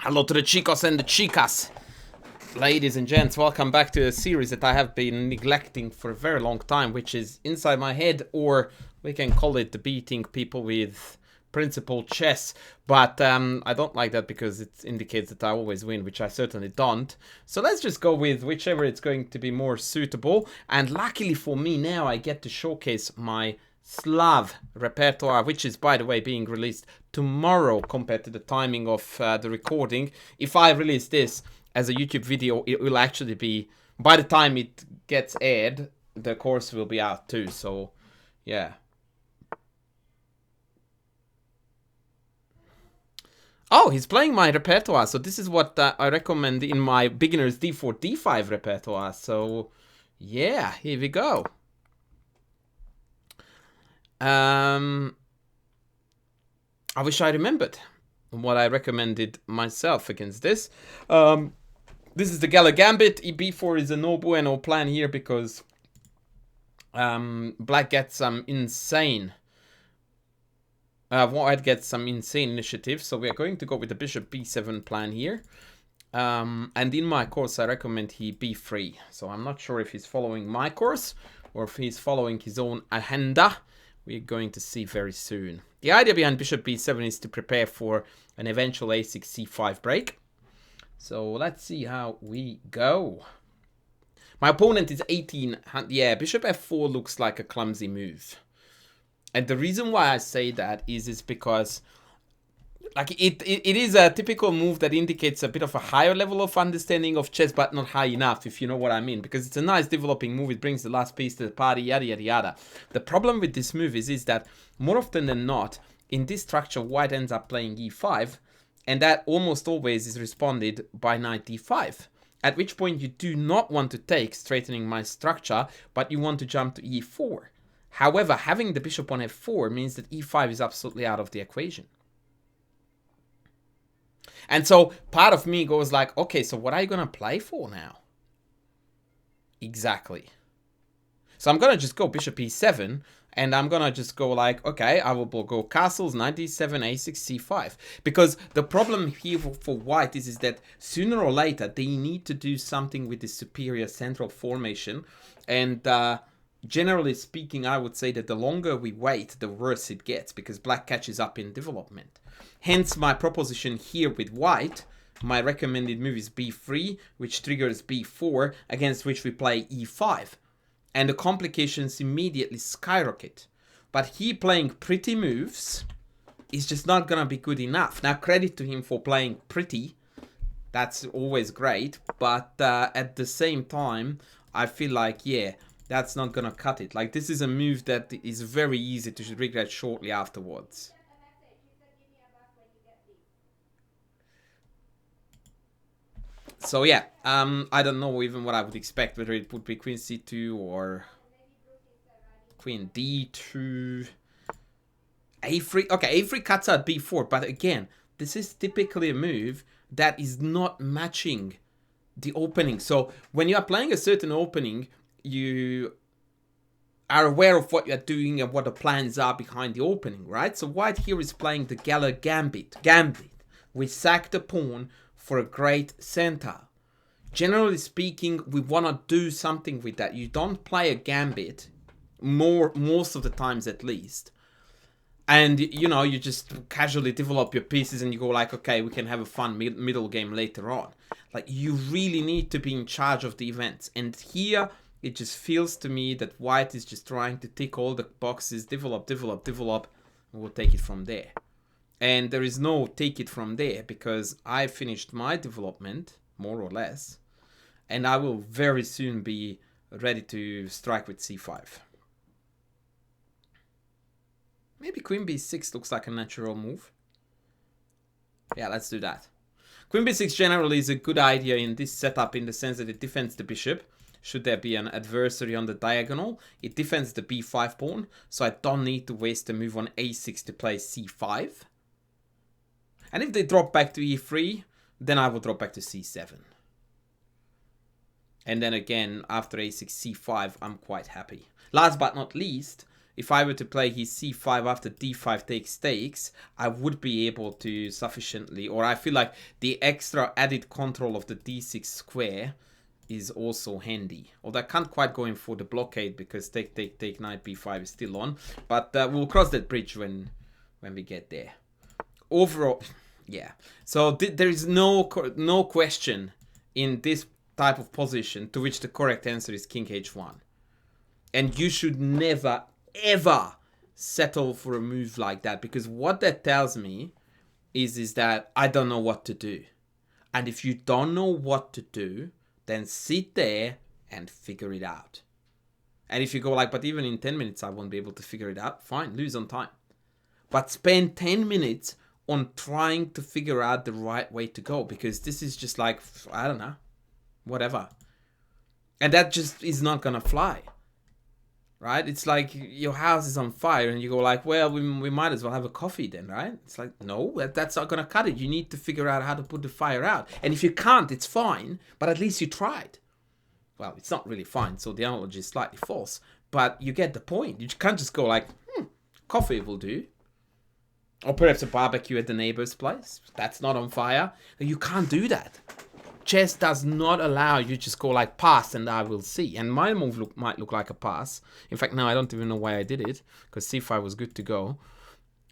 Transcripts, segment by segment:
Hello to the chicos and the chicas. Ladies and gents, welcome back to a series that I have been neglecting for a very long time, which is Inside My Head, or we can call it the Beating People with Principle Chess. But I don't like that because it indicates that I always win, which I certainly don't. So let's just go with whichever it's going to be more suitable. And luckily for me now, I get to showcase my Slav repertoire, which is, by the way, being released tomorrow compared to the timing of the recording. If I release this as a YouTube video, it will actually be, by the time it gets aired, the course will be out too. So, yeah. Oh, he's playing my repertoire. So this is what I recommend in my beginner's d4, d5 repertoire. So, yeah, here we go. I wish I remembered what I recommended myself against this. This is the Geller Gambit. B4 is a no bueno plan here because black gets some insane. White gets some insane initiative. So we are going to go with the bishop b7 plan here. And in my course, I recommend he b3. So I'm not sure if he's following my course or if he's following his own agenda. We're going to see very soon. The idea behind bishop b7 is to prepare for an eventual a6 c5 break. So let's see how we go. My opponent is 18. Yeah, bishop f4 looks like a clumsy move. And the reason why I say that is because like it is a typical move that indicates a bit of a higher level of understanding of chess, but not high enough, if you know what I mean. Because it's a nice developing move. It brings the last piece to the party, yada, yada, yada. The problem with this move is that more often than not, in this structure, white ends up playing e5. And that almost always is responded by knight d5. At which point you do not want to take, straightening my structure, but you want to jump to e4. However, having the bishop on f4 means that e5 is absolutely out of the equation. And so part of me goes like, okay, so what are you going to play for now? Exactly. So I'm going to just go bishop e7, and I'm going to just go like, okay, I will go castles, knight d7, a6, c5. Because the problem here for white is that sooner or later, they need to do something with the superior central formation. And generally speaking, I would say that the longer we wait, the worse it gets, because black catches up in development. Hence my proposition here with white. My recommended move is b3, which triggers b4, against which we play e5. And the complications immediately skyrocket. But he playing pretty moves is just not going to be good enough. Now, credit to him for playing pretty. That's always great. But at the same time, I feel like, yeah, that's not going to cut it. Like, this is a move that is very easy to regret shortly afterwards. So yeah, I don't know even what I would expect, whether it would be queen c2 or queen d2, a3. Okay, a3 cuts out b4, but again, this is typically a move that is not matching the opening. So when you are playing a certain opening, you are aware of what you're doing and what the plans are behind the opening, right? So white here is playing the Geller Gambit. We sack the pawn for a great center. Generally speaking, we want to do something with that. You don't play a gambit, most of the times at least. And, you know, you just casually develop your pieces and you go like, okay, we can have a fun middle game later on. Like, you really need to be in charge of the events. And here, it just feels to me that white is just trying to tick all the boxes, develop, and we'll take it from there. And there is no take it from there because I finished my development, more or less, and I will very soon be ready to strike with c5. Maybe queen b6 looks like a natural move. Yeah, let's do that. Queen b6 generally is a good idea in this setup in the sense that it defends the bishop. Should there be an adversary on the diagonal, it defends the b5 pawn, so I don't need to waste a move on a6 to play c5. And if they drop back to e3, then I will drop back to c7. And then again, after a6, c5, I'm quite happy. Last but not least, if I were to play his c5 after d5 takes, I would be able to sufficiently, or I feel like the extra added control of the d6 square is also handy. Although I can't quite go in for the blockade because take knight b5 is still on, but we'll cross that bridge when we get there. Overall, yeah. So there is no question in this type of position to which the correct answer is king h1. And you should never, ever settle for a move like that, because what that tells me is that I don't know what to do. And if you don't know what to do, then sit there and figure it out. And if you go like, but even in 10 minutes I won't be able to figure it out, fine, lose on time. But spend 10 minutes on trying to figure out the right way to go, because this is just like, I don't know, whatever. And that just is not gonna fly, right? It's like your house is on fire and you go like, well, we might as well have a coffee then, right? It's like, no, that's not gonna cut it. You need to figure out how to put the fire out. And if you can't, it's fine, but at least you tried. Well, it's not really fine, so the analogy is slightly false, but you get the point. You can't just go like, coffee will do. Or perhaps a barbecue at the neighbor's place. That's not on fire. You can't do that. Chess does not allow you to just go like pass and I will see. And my move might look like a pass. In fact, now I don't even know why I did it, because c5 was good to go.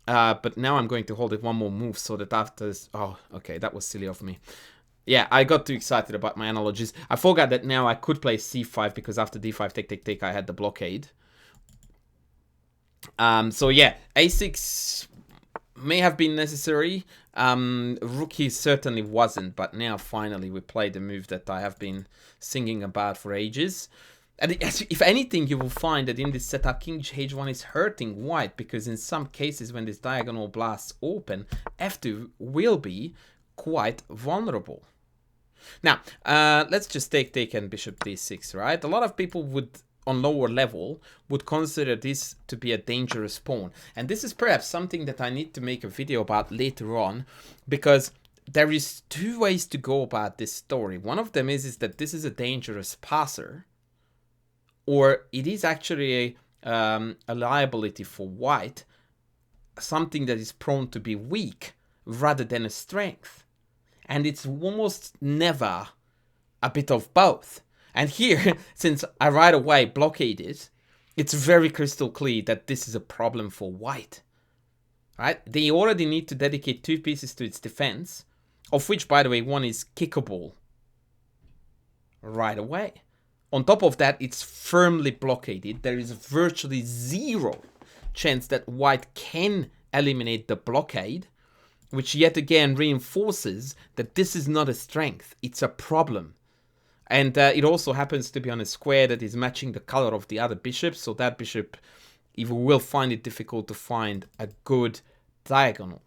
But now I'm going to hold it one more move so that after this... Oh, okay, that was silly of me. Yeah, I got too excited about my analogies. I forgot that now I could play c5 because after d5 take I had the blockade. So yeah, a6... may have been necessary. Rookie certainly wasn't, but now finally we played a move that I have been singing about for ages. And if anything, you will find that in this setup, king h1 is hurting white, because in some cases when this diagonal blasts open, f2 will be quite vulnerable. Now, let's just take and bishop d6, right? A lot of people would, on lower level, would consider this to be a dangerous pawn. And this is perhaps something that I need to make a video about later on, because there is two ways to go about this story. One of them is that this is a dangerous passer, or it is actually a liability for white, something that is prone to be weak rather than a strength. And it's almost never a bit of both. And here, since I right away blockade it, it's very crystal clear that this is a problem for white. Right? They already need to dedicate 2 pieces to its defense, of which, by the way, one is kickable right away. On top of that, it's firmly blockaded. There is virtually zero chance that white can eliminate the blockade, which yet again reinforces that this is not a strength, it's a problem. And it also happens to be on a square that is matching the color of the other bishop, so that bishop will find it difficult to find a good diagonal.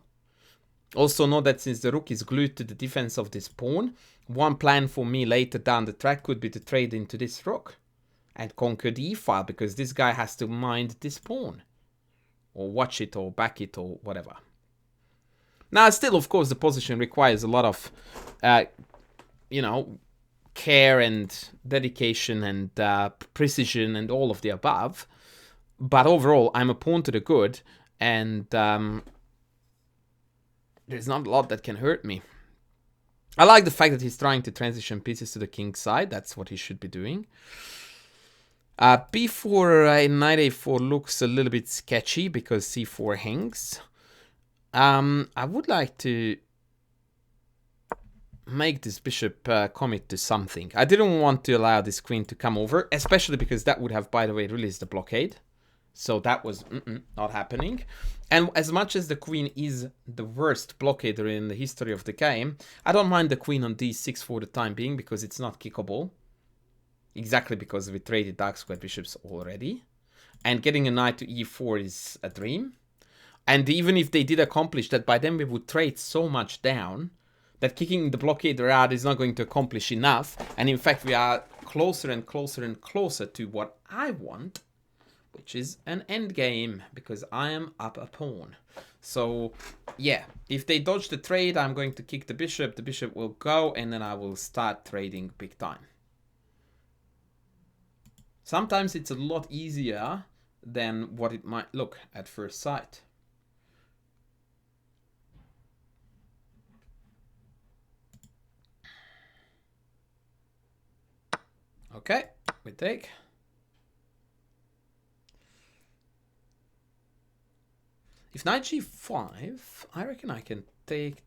Also note that since the rook is glued to the defense of this pawn, one plan for me later down the track could be to trade into this rook and conquer the e-file, because this guy has to mind this pawn, or watch it, or back it, or whatever. Now, still, of course, the position requires a lot of, you know, care and dedication and precision and all of the above. But overall, I'm a pawn to the good, and there's not a lot that can hurt me. I like the fact that he's trying to transition pieces to the king's side. That's what he should be doing. b4 knight a4 looks a little bit sketchy because c4 hangs. I would like to make this bishop commit to something. I didn't want to allow this queen to come over, especially because that would have, by the way, released the blockade. So that was not happening. And as much as the queen is the worst blockader in the history of the game, I don't mind the queen on d6 for the time being, because it's not kickable. Exactly because we traded dark square bishops already. And getting a knight to e4 is a dream. And even if they did accomplish that, by then we would trade so much down that kicking the blockader out is not going to accomplish enough. And in fact, we are closer and closer and closer to what I want, which is an endgame, because I am up a pawn. So, yeah, if they dodge the trade, I'm going to kick the bishop will go, and then I will start trading big time. Sometimes it's a lot easier than what it might look at first sight. Okay, we take. If knight g5, I reckon I can take,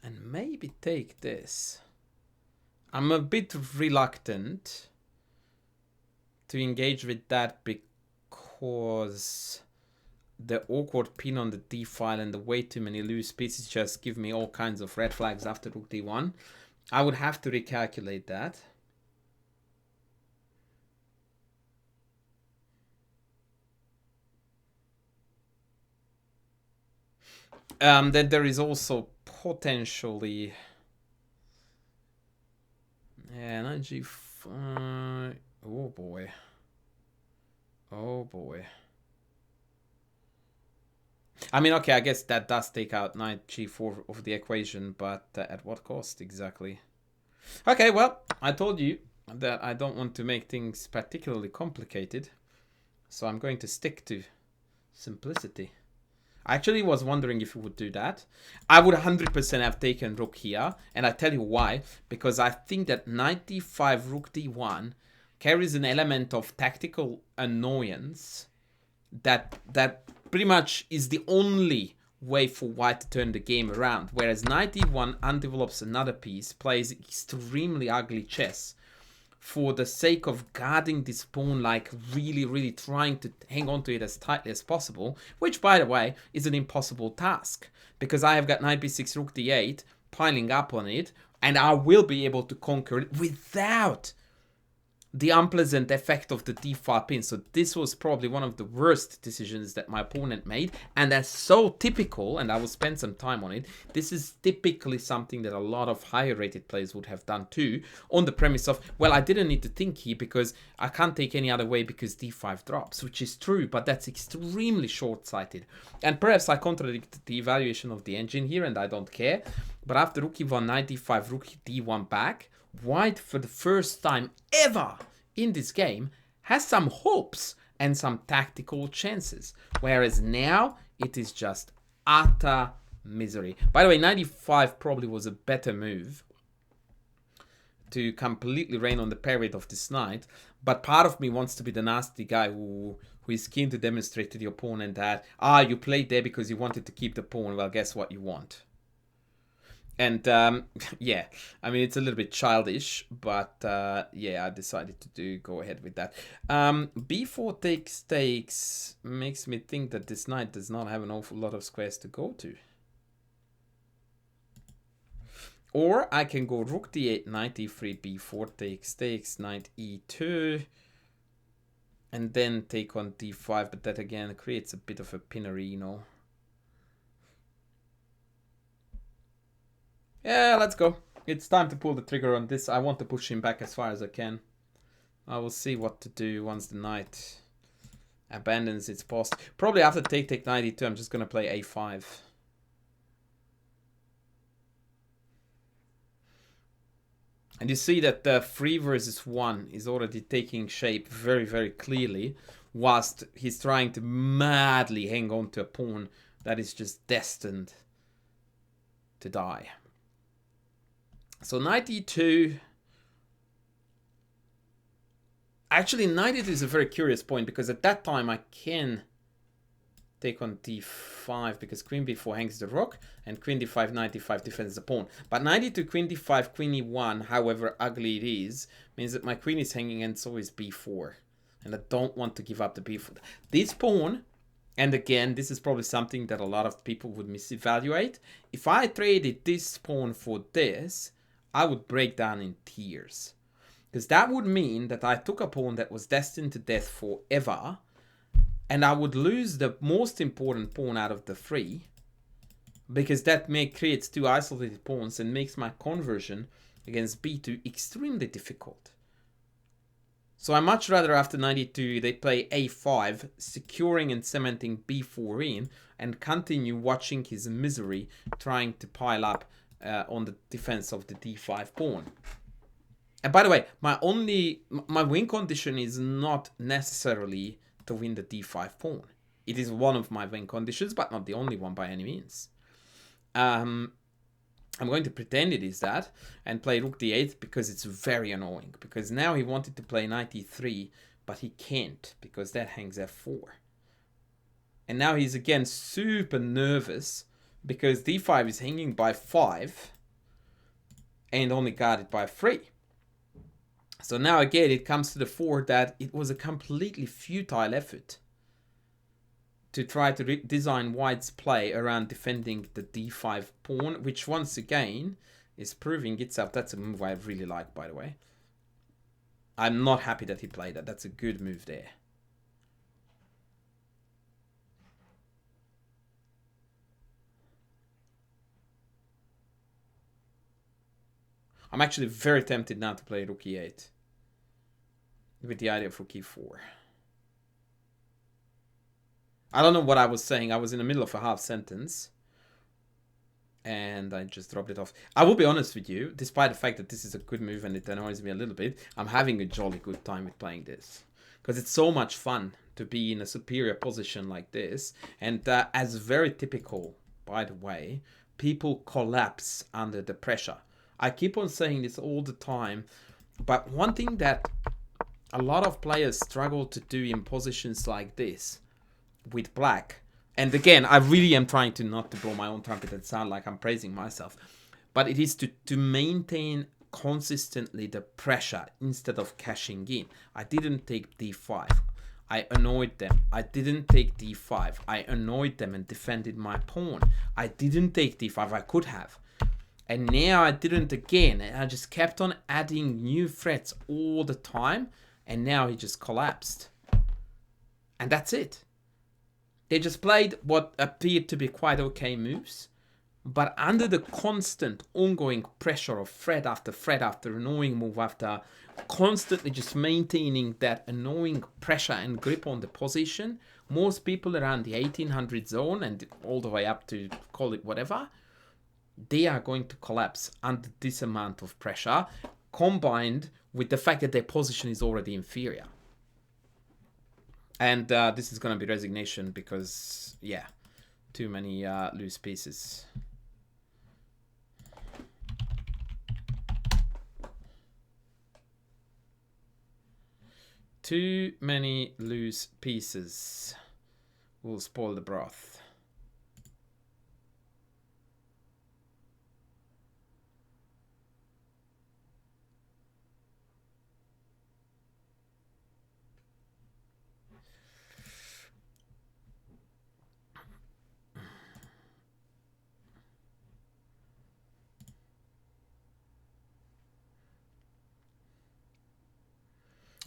and maybe take this. I'm a bit reluctant to engage with that because the awkward pin on the d file and the way too many loose pieces just give me all kinds of red flags after rook d1. I would have to recalculate that. Then there is also potentially, yeah, knight g5. Oh boy. Oh boy. I mean, okay, I guess that does take out knight g4 of the equation, but at what cost exactly? Okay, well, I told you that I don't want to make things particularly complicated, so I'm going to stick to simplicity. I actually was wondering if you would do that. I would 100% have taken rook here, and I tell you why. Because I think that knight d5, rook d1 carries an element of tactical annoyance that pretty much is the only way for white to turn the game around. Whereas knight d1 undevelops another piece, plays extremely ugly chess for the sake of guarding this pawn, like really trying to hang on to it as tightly as possible, which, by the way, is an impossible task, because I have got knight b6, rook d8 piling up on it, and I will be able to conquer it without the unpleasant effect of the d5 pin. So this was probably one of the worst decisions that my opponent made, and that's so typical, and I will spend some time on it. This is typically something that a lot of higher rated players would have done too, on the premise of, well, I didn't need to think here because I can't take any other way because d5 drops, which is true, but that's extremely short-sighted. And perhaps I contradict the evaluation of the engine here, and I don't care, but after rook e1, knight d5, rook d1 back, white, for the first time ever in this game, has some hopes and some tactical chances. Whereas now, it is just utter misery. By the way, 95 probably was a better move to completely rain on the parade of this knight. But part of me wants to be the nasty guy who is keen to demonstrate to the opponent that, you played there because you wanted to keep the pawn. Well, guess what you want. And yeah, I mean, it's a little bit childish, but yeah, I decided to go ahead with that. b4 takes makes me think that this knight does not have an awful lot of squares to go to. Or I can go rook d8, knight e3, b4 takes, knight e2, and then take on d5, but that again creates a bit of a pinnery, you know. Yeah, let's go. It's time to pull the trigger on this. I want to push him back as far as I can. I will see what to do once the knight abandons its post. Probably after take knight e2, I'm just going to play a5. And you see that the 3 versus 1 is already taking shape very clearly, whilst he's trying to madly hang on to a pawn that is just destined to die. So knight e2. Actually, knight e2 is a very curious point, because at that time I can take on d5 because queen b4 hangs the rook, and queen d5, knight d5 defends the pawn. But knight e2, queen d5, queen e1, however ugly it is, means that my queen is hanging and so is b4. And I don't want to give up the b4. This pawn, and again, this is probably something that a lot of people would misevaluate. If I traded this pawn for this, I would break down in tears. Because that would mean that I took a pawn that was destined to death forever, and I would lose the most important pawn out of the 3, because that creates 2 isolated pawns and makes my conversion against b2 extremely difficult. So I much rather, after knight e2, they play a5, securing and cementing b4 in, and continue watching his misery trying to pile up on the defense of the d5 pawn. And by the way, my win condition is not necessarily to win the d5 pawn. It is one of my win conditions, but not the only one by any means. I'm going to pretend it is that and play rook d8 because it's very annoying. Because now he wanted to play knight e3, but he can't because that hangs f4. And now he's again super nervous because d5 is hanging by 5 and only guarded by 3. So now again it comes to the fore that it was a completely futile effort to try to design white's play around defending the d5 pawn, which once again is proving itself. That's a move I really like, by the way. I'm not happy that he played that. That's a good move there. I'm actually very tempted now to play rook e8 with the idea of rook e4. I don't know what I was saying. I was in the middle of a half sentence and I just dropped it off. I will be honest with you, despite the fact that this is a good move and it annoys me a little bit, I'm having a jolly good time with playing this. Because it's so much fun to be in a superior position like this. And as very typical, by the way, people collapse under the pressure. I keep on saying this all the time, but one thing that a lot of players struggle to do in positions like this with black, and again, I really am trying to not to blow my own trumpet and sound like I'm praising myself, but it is to maintain consistently the pressure instead of cashing in. I didn't take d5. I annoyed them. I didn't take d5. I annoyed them and defended my pawn. I didn't take d5. I could have. And now I didn't again. And I just kept on adding new threats all the time. And now he just collapsed. And that's it. They just played what appeared to be quite okay moves. But under the constant ongoing pressure of threat after annoying move after, constantly just maintaining that annoying pressure and grip on the position, most people around the 1800 zone and all the way up to call it whatever, they are going to collapse under this amount of pressure, combined with the fact that their position is already inferior. And this is going to be resignation because, yeah, too many loose pieces. Too many loose pieces will spoil the broth.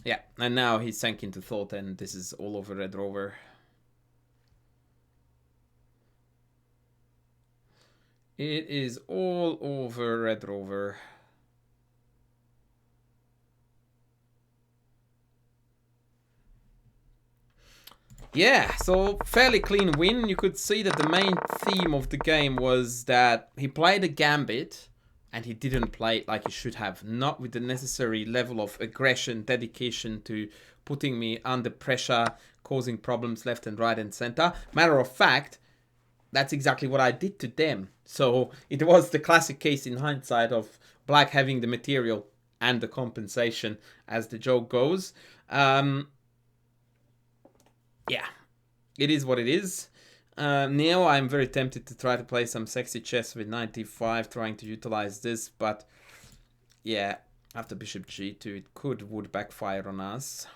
Yeah, and now he sank into thought, and this is all over Red Rover. It is all over Red Rover. Yeah, so fairly clean win. You could see that the main theme of the game was that he played a gambit and he didn't play it like he should have. Not with the necessary level of aggression, dedication to putting me under pressure, causing problems left and right and center. Matter of fact, that's exactly what I did to them. So it was the classic case in hindsight of black having the material and the compensation, as the joke goes. Yeah, it is what it is. Now I'm very tempted to try to play some sexy chess with 95, trying to utilize this, but yeah, after bishop g2 it would backfire on us,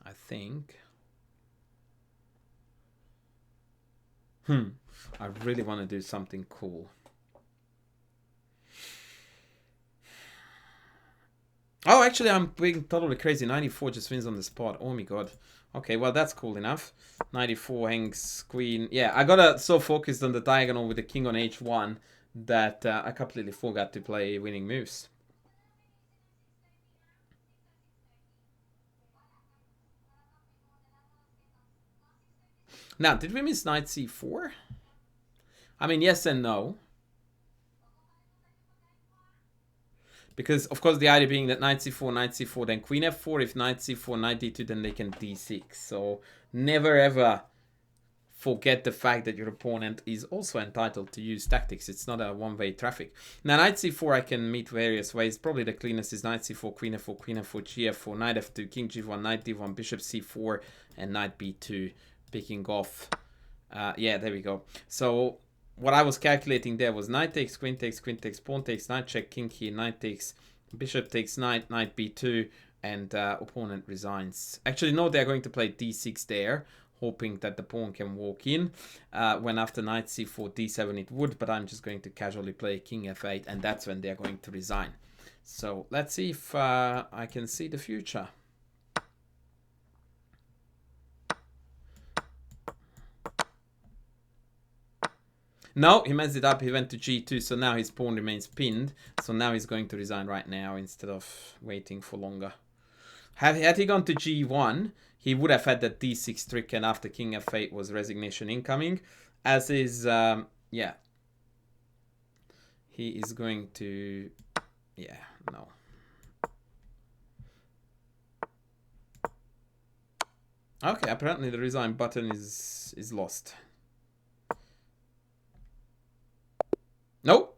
I think. I really want to do something cool. Oh, actually, I'm being totally crazy. 94 just wins on the spot. Oh my god. Okay, well, that's cool enough. 94 hangs queen. Yeah, I got so focused on the diagonal with the king on h1 that I completely forgot to play winning moves. Now, did we miss knight c4? I mean, yes and no. Because, of course, the idea being that knight c4, then queen f4. If knight c4, knight d2, then they can d6. So never ever forget the fact that your opponent is also entitled to use tactics. It's not a one-way traffic. Now, knight c4 I can meet various ways. Probably the cleanest is knight c4, queen f4, gf4, knight f2, king g1, knight d1, bishop c4, and knight b2, picking off. Yeah, there we go. So what I was calculating there was knight takes, pawn takes, knight check, king here, knight takes, bishop takes knight, knight b2, and opponent resigns. Actually, no, they're going to play d6 there, hoping that the pawn can walk in. When after knight c4, d7 it would, but I'm just going to casually play king f8, and that's when they're going to resign. So let's see if I can see the future. No, he messed it up. He went to g2, so now his pawn remains pinned. So now he's going to resign right now instead of waiting for longer. Had he gone to g1, he would have had that d6 trick, and after king f8 was resignation incoming. As is, yeah. He is going to, yeah, no. Okay, apparently the resign button is lost.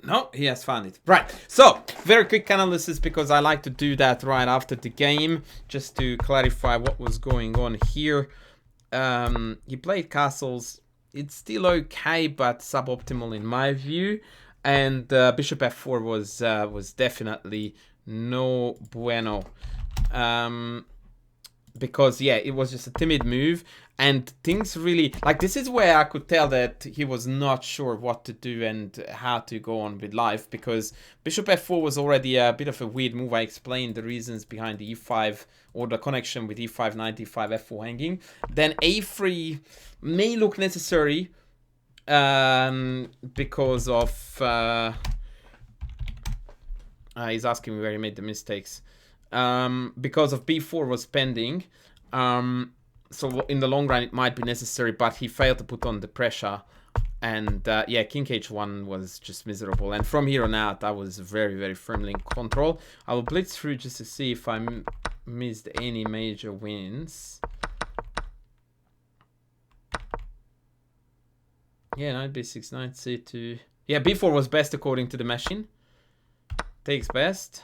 No, he has found it. Right, so, very quick analysis, because I like to do that right after the game, just to clarify what was going on here. He played castles. It's still okay, but suboptimal in my view. And bishop f4 was definitely no bueno. Because, yeah, it was just a timid move. And things really, like, this is where I could tell that he was not sure what to do and how to go on with life, because bishop f4 was already a bit of a weird move. I explained the reasons behind the e5, or the connection with e5, knight d5, f4 hanging. Then a3 may look necessary because of... he's asking me where he made the mistakes. Because of b4 was pending. So in the long run it might be necessary, but he failed to put on the pressure. And yeah, king h1 was just miserable. And from here on out, I was very, very firmly in control. I will blitz through just to see if I missed any major wins. Yeah, knight b6, knight c2. Yeah, b4 was best according to the machine. Takes best.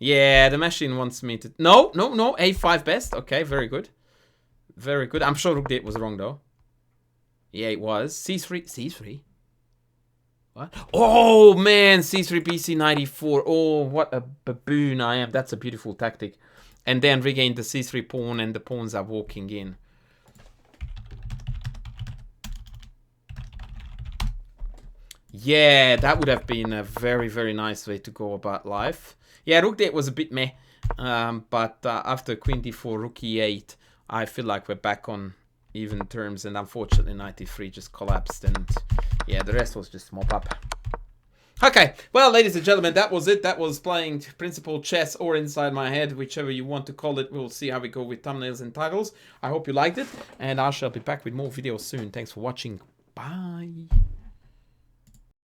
Yeah, the machine wants me to... No, a5 best. Okay, very good. Very good. I'm sure rook d8 was wrong, though. Yeah, it was. c3. What? Oh, man, c3, bc, 94. Oh, what a baboon I am. That's a beautiful tactic. And then regain the c3 pawn, and the pawns are walking in. Yeah, that would have been a very, very nice way to go about life. Yeah, rook d8 was a bit meh, but after queen d4, rook e8, I feel like we're back on even terms, and unfortunately knight e3 just collapsed, and yeah, the rest was just mop up. Okay, well, ladies and gentlemen, that was it. That was playing principal chess, or inside my head, whichever you want to call it. We'll see how we go with thumbnails and titles. I hope you liked it, and I shall be back with more videos soon. Thanks for watching. Bye.